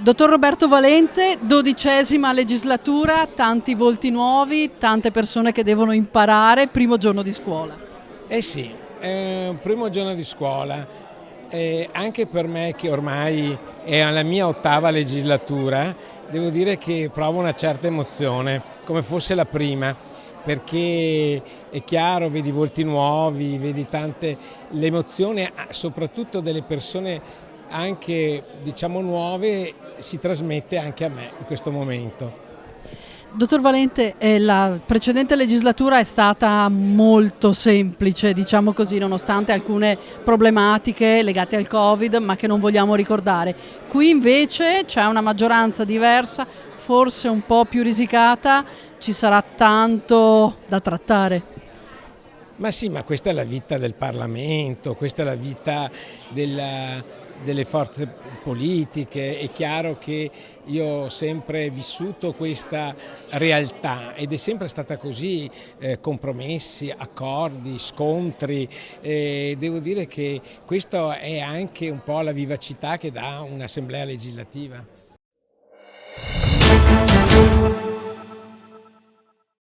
Dottor Roberto Valente, 12ª legislatura, tanti volti nuovi, tante persone che devono imparare, primo giorno di scuola. Eh sì, è un primo giorno di scuola, anche per me che ormai è alla mia 8ª legislatura, devo dire che provo una certa emozione, come fosse la prima, perché è chiaro, vedi volti nuovi, vedi l'emozione soprattutto delle persone anche diciamo nuove si trasmette anche a me in questo momento. Dottor Valente, la precedente legislatura è stata molto semplice, diciamo così, nonostante alcune problematiche legate al Covid, ma che non vogliamo ricordare. Qui invece c'è una maggioranza diversa, forse un po' più risicata, ci sarà tanto da trattare. Ma sì, ma questa è la vita del Parlamento, questa è la vita delle forze politiche. È chiaro che io ho sempre vissuto questa realtà ed è sempre stata così, compromessi, accordi, scontri. Devo dire che questo è anche un po' la vivacità che dà un'assemblea legislativa.